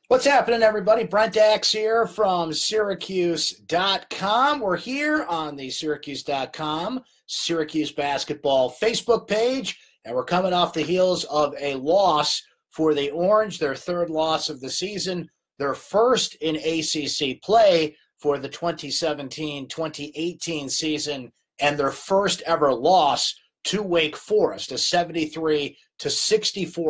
What's happening, everybody? Brent Axe here from syracuse.com. We're here on the syracuse.com Syracuse basketball Facebook page, and we're coming off the heels of a loss for the Orange, their third loss of the season, their first in ACC play for the 2017-2018 season, and their first ever loss to Wake Forest, a 73-64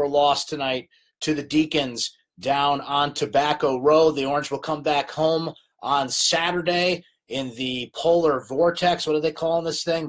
loss tonight to the Deacons down on Tobacco Road. The Orange will come back home on Saturday in the polar vortex. What are they calling this thing?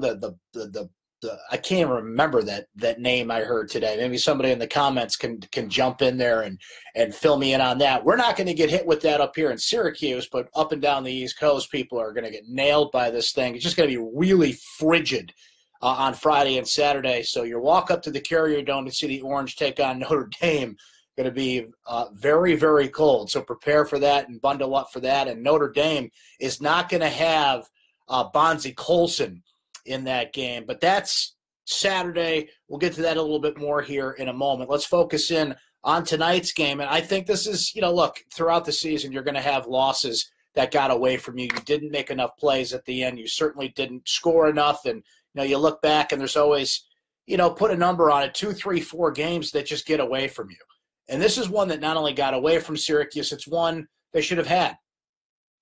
I can't remember that name I heard today. Maybe somebody in the comments can jump in there and fill me in on that. We're not going to get hit with that up here in Syracuse, but up and down the East Coast, people are going to get nailed by this thing. It's just going to be really frigid on Friday and Saturday. So your walk up to the Carrier Dome to see the Orange take on Notre Dame going to be very, very cold. So prepare for that and bundle up for that. And Notre Dame is not going to have Bonzie Colson in that game. But that's Saturday. We'll get to that a little bit more here in a moment. Let's focus in on tonight's game. And I think this is, look, throughout the season, you're going to have losses that got away from you. You didn't make enough plays at the end. You certainly didn't score enough. And, you look back and there's always, put a number on it, 2, 3, 4 games that just get away from you. And this is one that not only got away from Syracuse, it's one they should have had.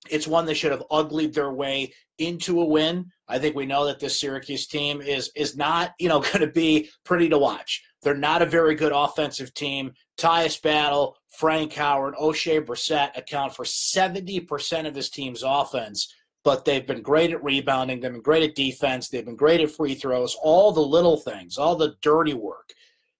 It's one they should have uglied their way into a win. I think we know that this Syracuse team is not, going to be pretty to watch. They're not a very good offensive team. Tyus Battle, Frank Howard, O'Shea Brissett account for 70% of this team's offense, but they've been great at rebounding. They've been great at defense. They've been great at free throws, all the little things, all the dirty work.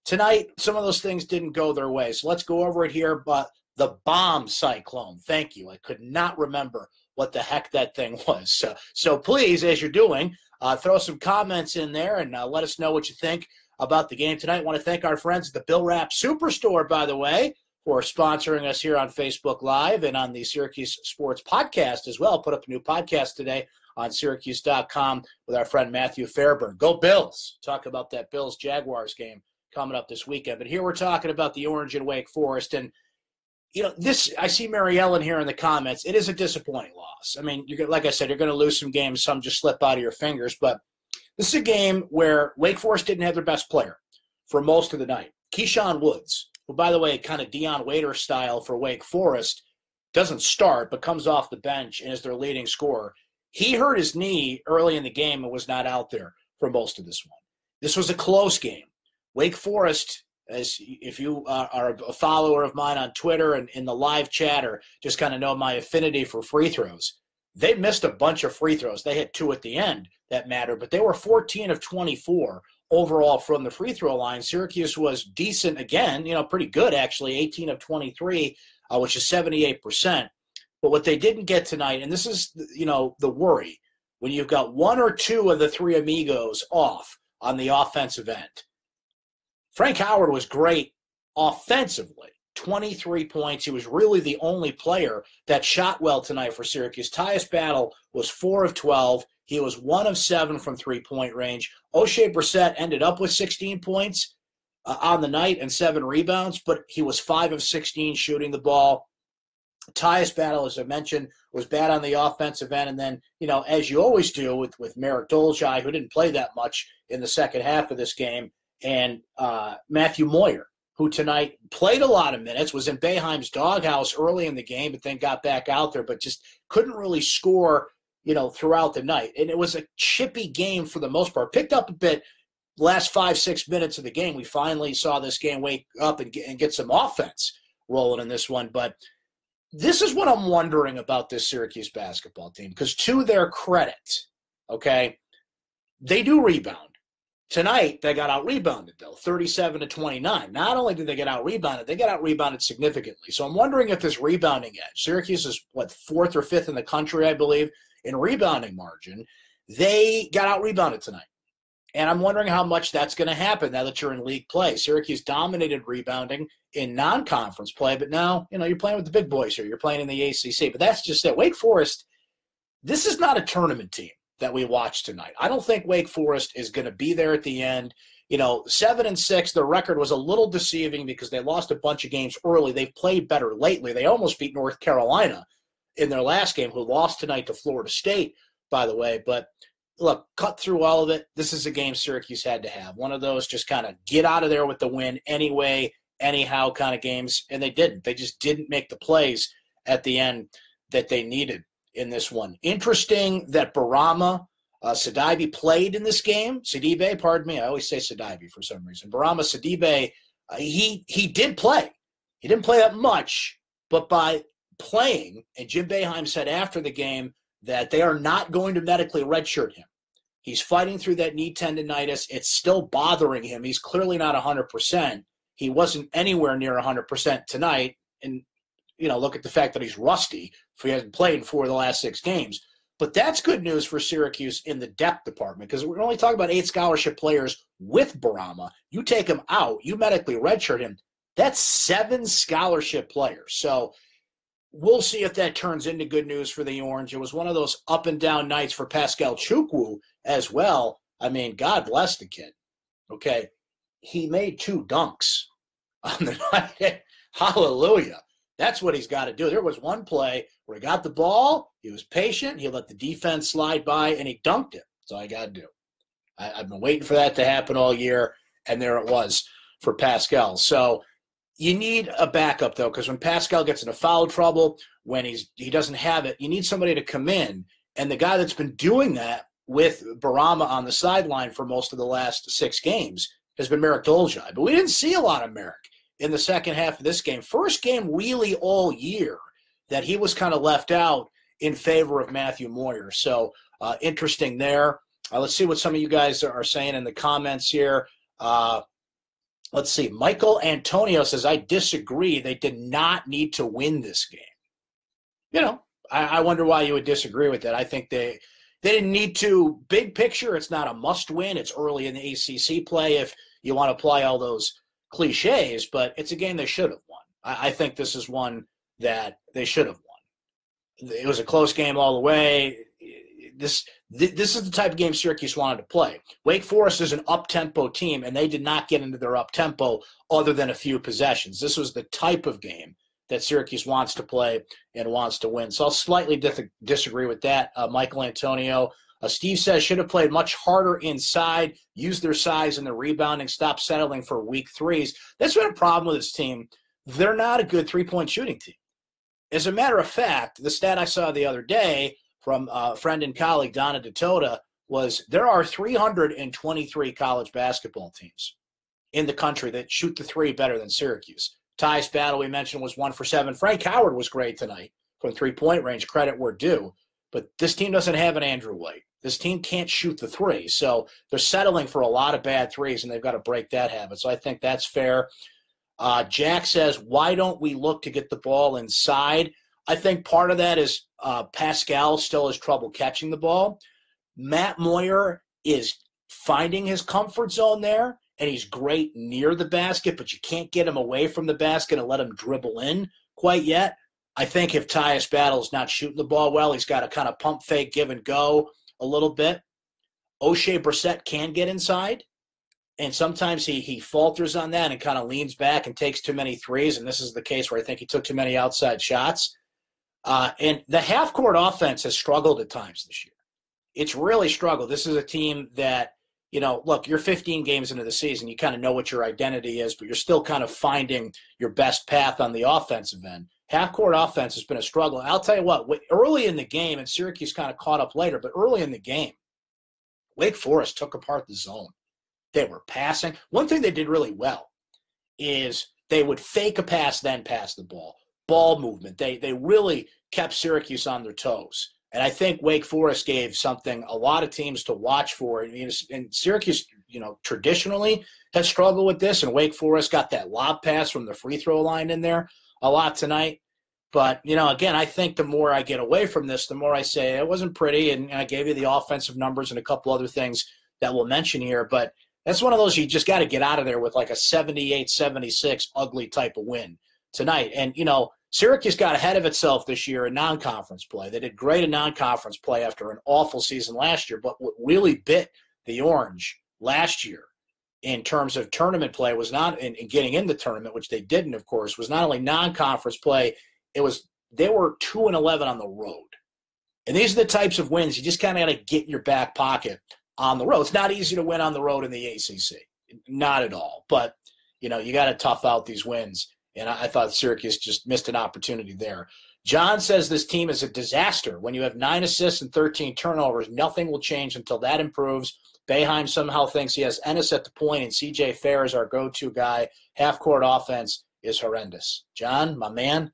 Tonight, some of those things didn't go their way, so let's go over it here. But the bomb cyclone, thank you. I could not remember what the heck that thing was. So please, as you're doing, throw some comments in there and let us know what you think about the game tonight. I want to thank our friends at the Bill Rapp Superstore, by the way, for sponsoring us here on Facebook Live and on the Syracuse Sports Podcast as well. Put up a new podcast today on syracuse.com with our friend Matthew Fairburn. Go Bills. Talk about that Bills-Jaguars game coming up this weekend. But here we're talking about the Orange and Wake Forest. And, this, I see Mary Ellen here in the comments. It is a disappointing loss. I mean, like I said, you're going to lose some games. Some just slip out of your fingers. But this is a game where Wake Forest didn't have their best player for most of the night. Keyshawn Woods, who, by the way, kind of Dion Waiters style for Wake Forest, doesn't start but comes off the bench and is their leading scorer. He hurt his knee early in the game and was not out there for most of this one. This was a close game. Wake Forest, as if you are a follower of mine on Twitter and in the live chat or just kind of know my affinity for free throws, they missed a bunch of free throws. They had 2 at the end that mattered, but they were 14 of 24 overall from the free throw line. Syracuse was decent again, pretty good actually, 18 of 23, which is 78%. But what they didn't get tonight, and this is, the worry, when you've got 1 or 2 of the 3 amigos off on the offensive end. Frank Howard was great offensively, 23 points. He was really the only player that shot well tonight for Syracuse. Tyus Battle was 4 of 12. He was 1 of 7 from three-point range. O'Shea Brissett ended up with 16 points on the night and 7 rebounds, but he was 5 of 16 shooting the ball. Tyus Battle, as I mentioned, was bad on the offensive end. And then, as you always do with Merrick Dolezaj, who didn't play that much in the second half of this game, and Matthew Moyer, who tonight played a lot of minutes, was in Boeheim's doghouse early in the game, but then got back out there, but just couldn't really score, throughout the night. And it was a chippy game for the most part. Picked up a bit last 5-6 minutes of the game. We finally saw this game wake up and get some offense rolling in this one. But this is what I'm wondering about this Syracuse basketball team, because to their credit, okay, they do rebound. Tonight, they got out-rebounded, though, 37-29. Not only did they get out-rebounded, they got out-rebounded significantly. So I'm wondering if this rebounding edge, Syracuse is, 4th or 5th in the country, I believe, in rebounding margin. They got out-rebounded tonight. And I'm wondering how much that's going to happen now that you're in league play. Syracuse dominated rebounding in non-conference play, but now, you're playing with the big boys here. You're playing in the ACC. But that's just it. Wake Forest, this is not a tournament team that we watched tonight. I don't think Wake Forest is going to be there at the end. 7-6, their record was a little deceiving because they lost a bunch of games early. They've played better lately. They almost beat North Carolina in their last game, who lost tonight to Florida State, by the way. But look, cut through all of it. This is a game Syracuse had to have. One of those just kind of get out of there with the win anyway, anyhow kind of games. And they didn't. They just didn't make the plays at the end that they needed in this one. Interesting that Barama, Sidibe played in this game. Sidibe, pardon me. I always say Sidibe for some reason. Barama Sidibe, he did play. He didn't play that much, but by playing, and Jim Boeheim said after the game that they are not going to medically redshirt him. He's fighting through that knee tendonitis. It's still bothering him. He's clearly not 100%. He wasn't anywhere near 100% tonight. And, look at the fact that he's rusty if he hasn't played in 4 of the last 6 games. But that's good news for Syracuse in the depth department because we're only talking about 8 scholarship players with Barama. You take him out, you medically redshirt him. That's 7 scholarship players. So we'll see if that turns into good news for the Orange. It was one of those up and down nights for Pascal Chuku as well. I mean, God bless the kid. Okay. He made 2 dunks on the night. Hallelujah. That's what he's got to do. There was one play where he got the ball, he was patient, he let the defense slide by, and he dunked it. That's all I got to do. I've been waiting for that to happen all year, and there it was for Pascal. So you need a backup, though, because when Pascal gets into foul trouble, when he doesn't have it, you need somebody to come in. And the guy that's been doing that with Barama on the sideline for most of the last 6 games has been Merrick Dolezaj. But we didn't see a lot of Merrick in the second half of this game. First game really all year that he was kind of left out in favor of Matthew Moyer. So interesting there. Let's see what some of you guys are saying in the comments here. Let's see. Michael Antonio says, I disagree. They did not need to win this game. I wonder why you would disagree with that. I think they didn't need to. Big picture, it's not a must win. It's early in the ACC play if you want to apply all those cliches, but it's a game they should have won. I think this is one that they should have won. It was a close game all the way. This is the type of game Syracuse wanted to play. Wake Forest is an up-tempo team, and they did not get into their up-tempo other than a few possessions. This was the type of game that Syracuse wants to play and wants to win. So I'll slightly disagree with that, Michael Antonio. Steve says should have played much harder inside, use their size in the rebounding, stop settling for weak threes. That's been a problem with this team. They're not a good three-point shooting team. As a matter of fact, the stat I saw the other day from a friend and colleague, Donna DeToda, was there are 323 college basketball teams in the country that shoot the three better than Syracuse. Tyus Battle, we mentioned, was 1 for 7. Frank Howard was great tonight from three-point range, credit where due. But this team doesn't have an Andrew White. This team can't shoot the three. So they're settling for a lot of bad threes, and they've got to break that habit. So I think that's fair. Jack says, why don't we look to get the ball inside? I think part of that is Pascal still has trouble catching the ball. Matt Moyer is finding his comfort zone there, and he's great near the basket, but you can't get him away from the basket and let him dribble in quite yet. I think if Tyus Battle's not shooting the ball well, he's got to kind of pump fake, give and go a little bit. O'Shea Brissett can get inside, and sometimes he falters on that and kind of leans back and takes too many threes, and this is the case where I think he took too many outside shots. And the half-court offense has struggled at times this year. It's really struggled. This is a team that, look, you're 15 games into the season. You kind of know what your identity is, but you're still kind of finding your best path on the offensive end. Half-court offense has been a struggle. I'll tell you what, early in the game, and Syracuse kind of caught up later, but early in the game, Wake Forest took apart the zone. They were passing. One thing they did really well is they would fake a pass, then pass the ball. Ball movement. They really kept Syracuse on their toes. And I think Wake Forest gave something a lot of teams to watch for. And Syracuse, traditionally has struggled with this, and Wake Forest got that lob pass from the free throw line in there a lot tonight. But, again, I think the more I get away from this, the more I say it wasn't pretty, and I gave you the offensive numbers and a couple other things that we'll mention here. But that's one of those you just got to get out of there with like a 78-76 ugly type of win tonight. And, Syracuse got ahead of itself this year in non-conference play. They did great in non-conference play after an awful season last year. But what really bit the Orange last year in terms of tournament play was not in getting in the tournament, which they didn't, of course, was not only non-conference play, they were 2-11 on the road. And these are the types of wins you just kind of got to get in your back pocket on the road. It's not easy to win on the road in the ACC. Not at all. But, you got to tough out these wins. And I thought Syracuse just missed an opportunity there. John says this team is a disaster. When you have 9 assists and 13 turnovers, nothing will change until that improves. Boeheim somehow thinks he has Ennis at the point, and C.J. Fair is our go-to guy. Half-court offense is horrendous. John, my man,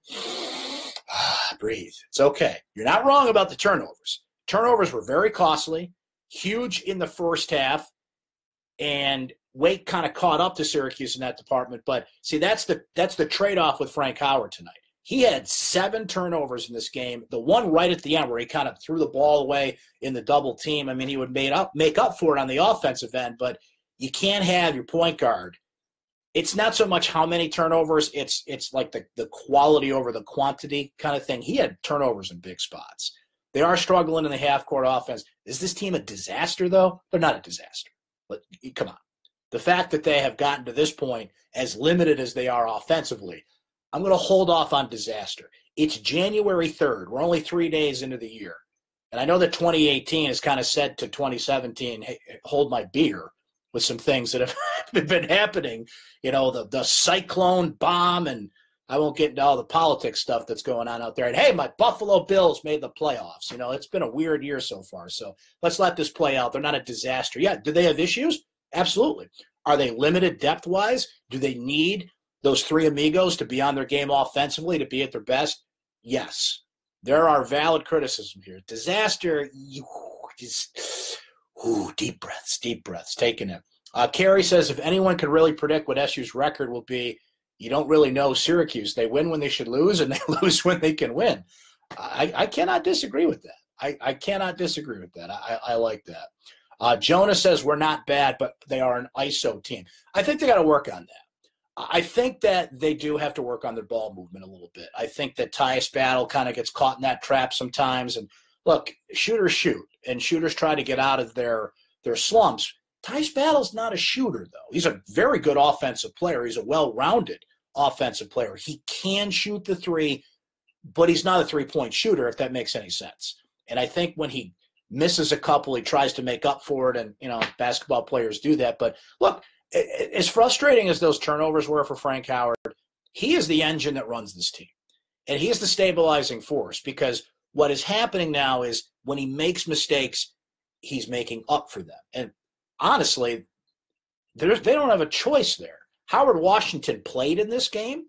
breathe. It's okay. You're not wrong about the turnovers. Turnovers were very costly, huge in the first half, and Wake kind of caught up to Syracuse in that department. But, see, that's the trade-off with Frank Howard tonight. He had 7 turnovers in this game. The one right at the end where he kind of threw the ball away in the double team. I mean, he would make up for it on the offensive end, but you can't have your point guard. It's not so much how many turnovers. It's like the quality over the quantity kind of thing. He had turnovers in big spots. They are struggling in the half-court offense. Is this team a disaster, though? They're not a disaster. But come on. The fact that they have gotten to this point, as limited as they are offensively, I'm going to hold off on disaster. It's January 3rd. We're only 3 days into the year. And I know that 2018 is kind of said to 2017, hey, hold my beer with some things that have been happening. The cyclone bomb, and I won't get into all the politics stuff that's going on out there. And, hey, my Buffalo Bills made the playoffs. It's been a weird year so far. So let's let this play out. They're not a disaster. Yeah, do they have issues? Absolutely. Are they limited depth-wise? Do they need those 3 amigos to be on their game offensively, to be at their best? Yes. There are valid criticism here. Disaster, deep breaths, taking it. Carrie says, if anyone could really predict what SU's record will be, you don't really know Syracuse. They win when they should lose, and they lose when they can win. I cannot disagree with that. I cannot disagree with that. I like that. Jonah says, we're not bad, but they are an ISO team. I think they got to work on that. I think that they do have to work on their ball movement a little bit. I think that Tyus Battle kind of gets caught in that trap sometimes. And look, shooters shoot, and shooters try to get out of their slumps. Tyus Battle's not a shooter, though. He's a very good offensive player. He's a well-rounded offensive player. He can shoot the 3, but he's not a 3-point shooter, if that makes any sense. And I think when he misses a couple, he tries to make up for it, and, basketball players do that. But, look, as frustrating as those turnovers were for Frank Howard, he is the engine that runs this team. And he is the stabilizing force, because what is happening now is when he makes mistakes, he's making up for them. And honestly, they don't have a choice there. Howard Washington played in this game,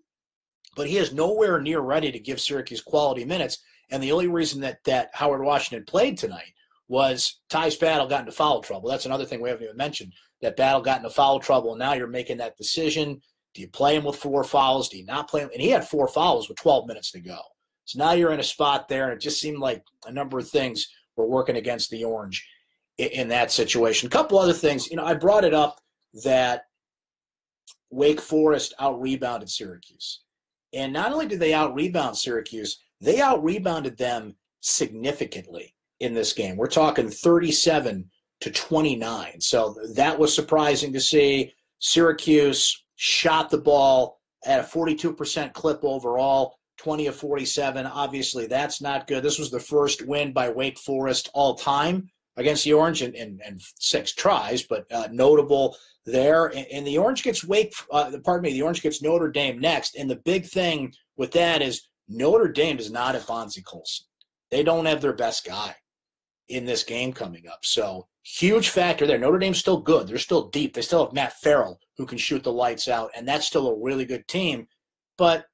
but he is nowhere near ready to give Syracuse quality minutes. And the only reason that Howard Washington played tonight was Tyus Battle got into foul trouble. That's another thing we haven't even mentioned, that Battle got into foul trouble, and now you're making that decision. Do you play him with 4 fouls? Do you not play him? And he had 4 fouls with 12 minutes to go. So now you're in a spot there, and it just seemed like a number of things were working against the Orange in that situation. A couple other things. I brought it up that Wake Forest out-rebounded Syracuse. And not only did they out-rebound Syracuse, they out-rebounded them significantly in this game. We're talking 37-29. So that was surprising to see. Syracuse shot the ball at a 42% clip overall, 20 of 47. Obviously, that's not good. This was the first win by Wake Forest all time against the Orange in 6 tries, but notable there. And the Orange gets the Orange gets Notre Dame next. And the big thing with that is Notre Dame does not have Bonzie Colson. They don't have their best guy in this game coming up. So huge factor there. Notre Dame's still good. They're still deep. They still have Matt Farrell who can shoot the lights out, and that's still a really good team. But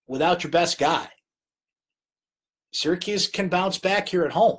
without your best guy, Syracuse can bounce back here at home.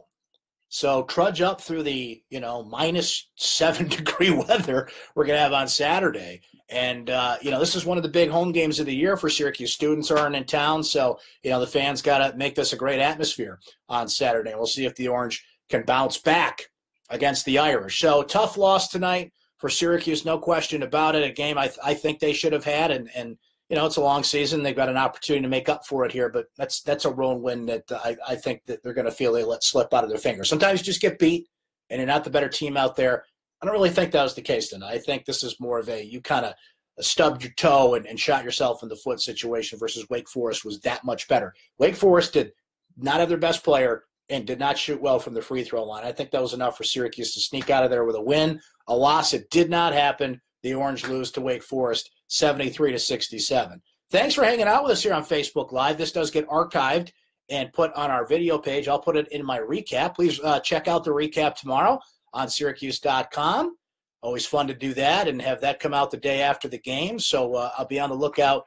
So trudge up through the, minus 7-degree weather we're going to have on Saturday. And, this is one of the big home games of the year for Syracuse. Students aren't in town, so, the fans got to make this a great atmosphere on Saturday. And we'll see if the Orange can bounce back against the Irish. So tough loss tonight for Syracuse, no question about it. A game I think they should have had, and it's a long season. They've got an opportunity to make up for it here, but that's a road win that I think that they're going to feel they let slip out of their fingers. Sometimes you just get beat, and you're not the better team out there. I don't really think that was the case then. I think this is more of a you kind of stubbed your toe and shot yourself in the foot situation versus Wake Forest was that much better. Wake Forest did not have their best player and did not shoot well from the free throw line. I think that was enough for Syracuse to sneak out of there with a win. A loss, it did not happen. The Orange lose to Wake Forest 73-67. Thanks for hanging out with us here on Facebook Live. This does get archived and put on our video page. I'll put it in my recap. Please check out the recap tomorrow on syracuse.com. Always fun to do that and have that come out the day after the game. So I'll be on the lookout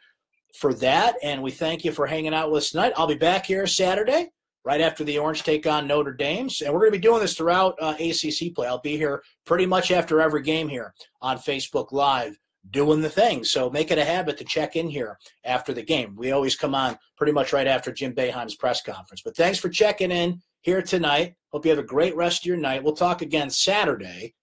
for that. And we thank you for hanging out with us tonight. I'll be back here Saturday right after the Orange take on Notre Dame. And we're going to be doing this throughout ACC play. I'll be here pretty much after every game here on Facebook Live doing the thing. So make it a habit to check in here after the game. We always come on pretty much right after Jim Boeheim's press conference. But thanks for checking in here tonight. Hope you have a great rest of your night. We'll talk again Saturday.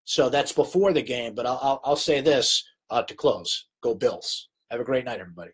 So that's before the game. But I'll say this to close. Go Bills. Have a great night, everybody.